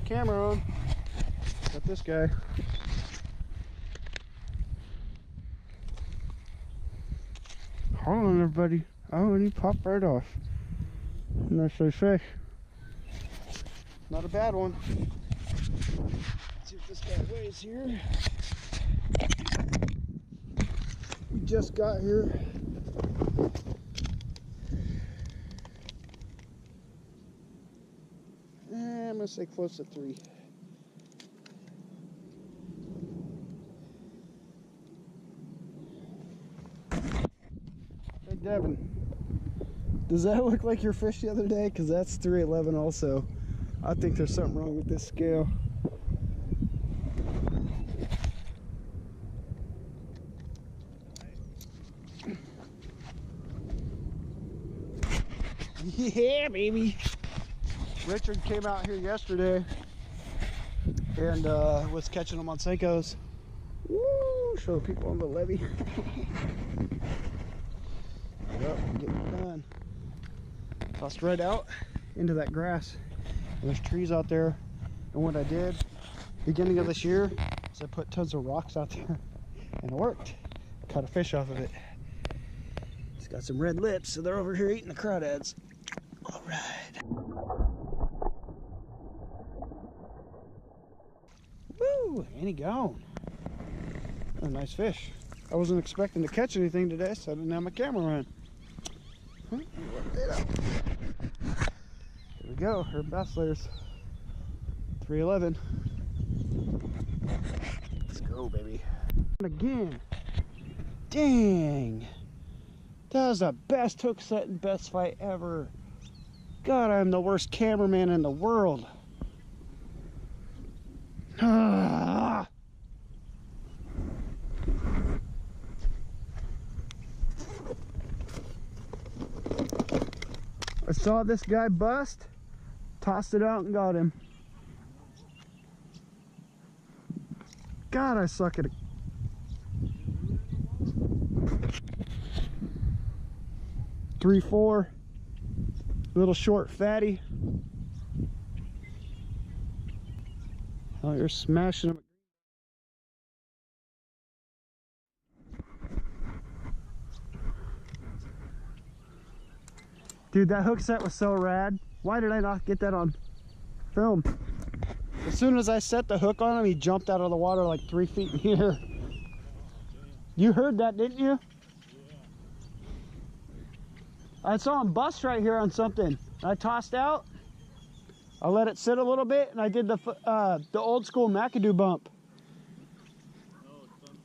camera on. Got this guy. Hold on, everybody. Oh, and he popped right off. Nice fish. Not a bad one. Let's see what this guy weighs here. We just got here. I'm gonna say close to 3. Hey Devin, does that look like your fish the other day? Because that's 311 also. I think there's something wrong with this scale. Yeah, baby. Richard came out here yesterday and was catching them on senkos. Woo! Show people on the levee. Yep, getting it done. Tossed right out into that grass. And there's trees out there. And what I did beginning of this year is I put tons of rocks out there, and it worked. Caught a fish off of it. It's got some red lips, so they're over here eating the crawdads. All right. Woo! And he gone. A nice fish. I wasn't expecting to catch anything today, so I didn't have my camera on. Here we go. Herb bass layers. 311. Let's go, baby. Again. Dang. That was the best hook set and best fight ever. God, I'm the worst cameraman in the world. Ah. I saw this guy bust, tossed it out and got him. God, I suck at it. Three, 4, little short fatty. Oh, you're smashing them. Dude, that hook set was so rad. Why did I not get that on film? As soon as I set the hook on him, he jumped out of the water like 3 feet in the air. You heard that, didn't you? I saw him bust right here on something. I tossed out. I let it sit a little bit, and I did the old school McAdoo bump,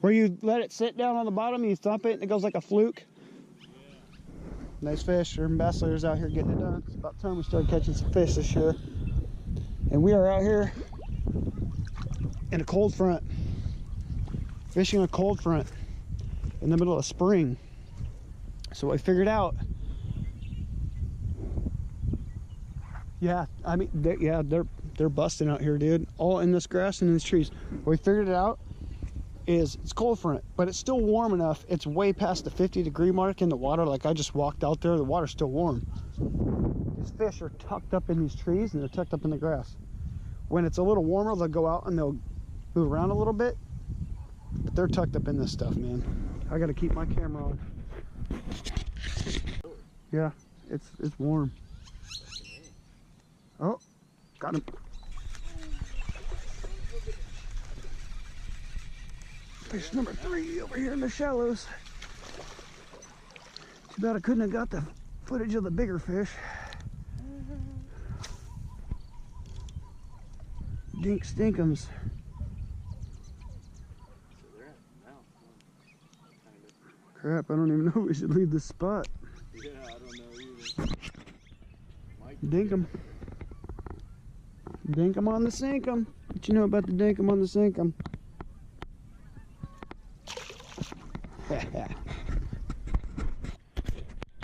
where you let it sit down on the bottom, you thump it, and it goes like a fluke. Nice fish. Herb bass layers out here getting it done. It's about time we started catching some fish this year. And we are out here in a cold front, fishing a cold front in the middle of spring. So I figured out, yeah, I mean, they're busting out here, dude. All in this grass and in these trees. What we figured it out is it's cold front, but it's still warm enough. It's way past the 50-degree mark in the water. Like, I just walked out there, the water's still warm. These fish are tucked up in these trees and they're tucked up in the grass. When it's a little warmer, they'll go out and they'll move around a little bit, but they're tucked up in this stuff, man. I gotta keep my camera on. Yeah, it's warm. Oh, got him. Fish number 3 over here in the shallows. Too bad I couldn't have got the footage of the bigger fish. Dink stinkums. Crap, I don't even know if we should leave this spot. Yeah, I don't know either. Dink 'em. Dink 'em on the sink 'em. What you know about the dink 'em on the sink 'em?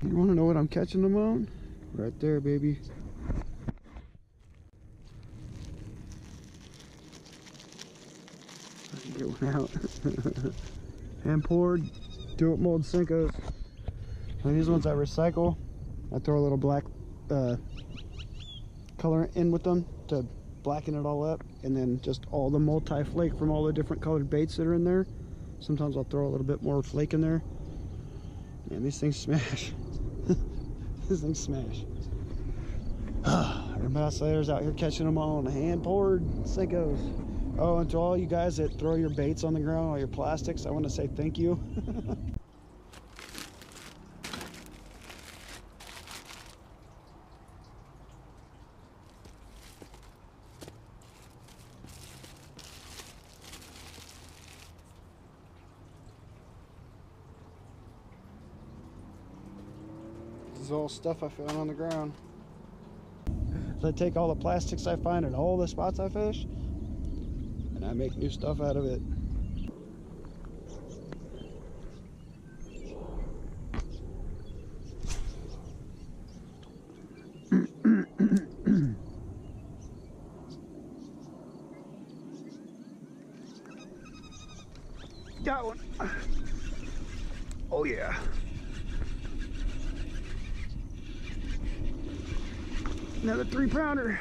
You want to know what I'm catching them on? Right there, baby. I can get one out. Hand poured, do-it mold senkos. And these ones I recycle. I throw a little black color in with them to blacken it all up, and then just all the multi-flake from all the different colored baits that are in there. Sometimes I'll throw a little bit more flake in there. Man, these things smash. These things smash. Our bass layers out here catching them on hand-poured senkos. Oh, and to all you guys that throw your baits on the ground, all your plastics, I want to say thank you. This is all stuff I found on the ground. So I take all the plastics I find at all the spots I fish, and I make new stuff out of it. Got one. Oh yeah. Another 3-pounder.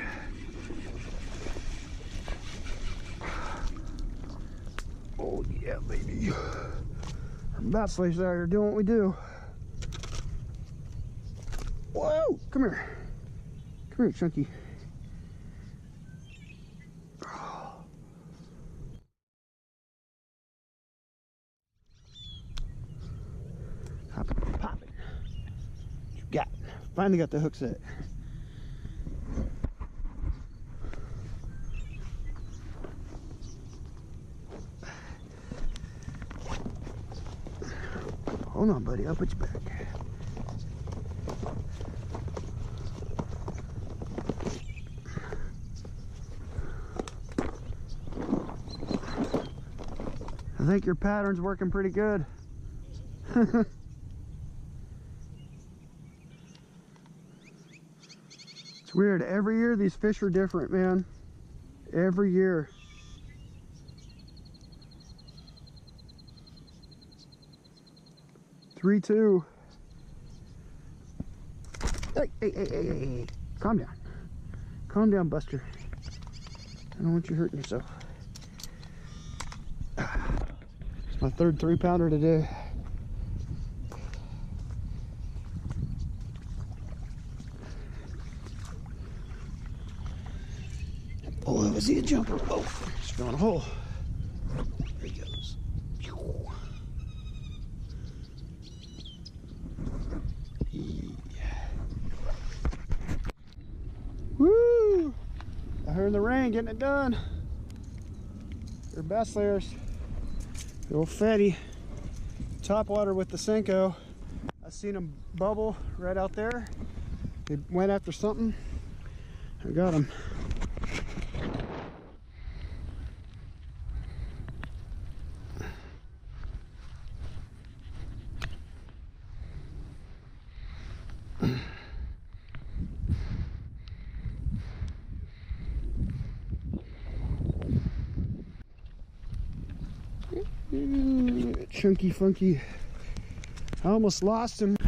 Oh yeah, baby. Our bass layers out here doing what we do. Whoa! Come here. Come here, Chunky. Pop it, pop it. What you got? Finally got the hook set. Hold on, buddy. I'll put you back. I think your pattern's working pretty good. It's weird. Every year these fish are different, man. Every year. Three, two. Hey. Calm down. Calm down, Buster. I don't want you hurting yourself. It's my third 3-pounder today. Oh, that was a jumper. Oh, just found a hole. There he goes. Woo! I heard the rain getting it done. They're bass layers. The old fatty. Top water with the Senko. I seen them bubble right out there. They went after something. I got them. Chunky funky. I almost lost him. I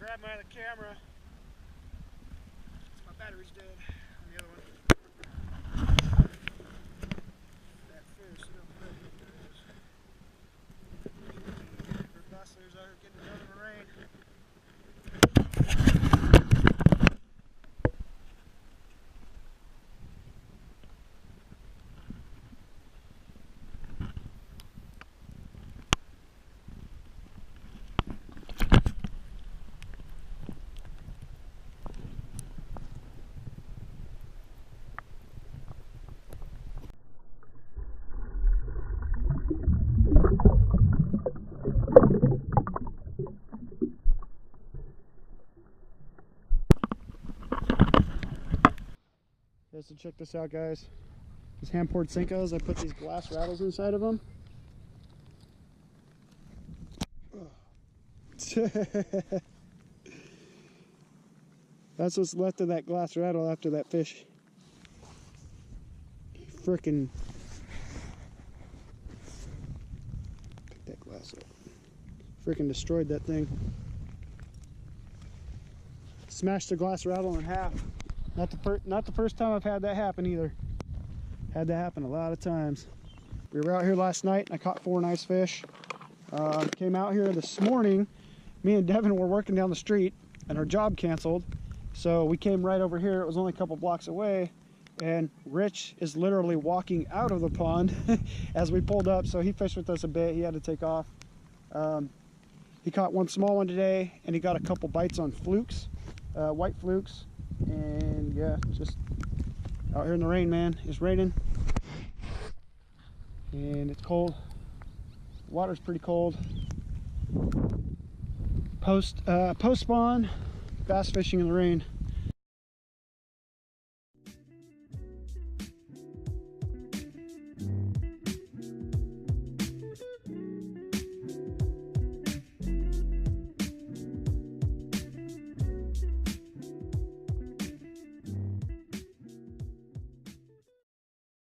grabbed my other camera. My battery's dead on the other one. That fish, there it is. Our bustlers out here getting done in the rain. So check this out, guys. These hand-poured Senkos, I put these glass rattles inside of them. That's what's left of that glass rattle after that fish. Frickin' pick that glass up. Frickin' destroyed that thing. Smashed the glass rattle in half. Not the first time I've had that happen either. Had that happen a lot of times. We were out here last night and I caught 4 nice fish. Came out here this morning. Me and Devin were working down the street and our job canceled. So we came right over here. It was only a couple blocks away. And Rich is literally walking out of the pond as we pulled up. So he fished with us a bit. He had to take off. He caught one small one today and he got a couple bites on flukes, white flukes. And yeah, just out here in the rain, man. It's raining and it's cold. The water's pretty cold. Post spawn bass fishing in the rain.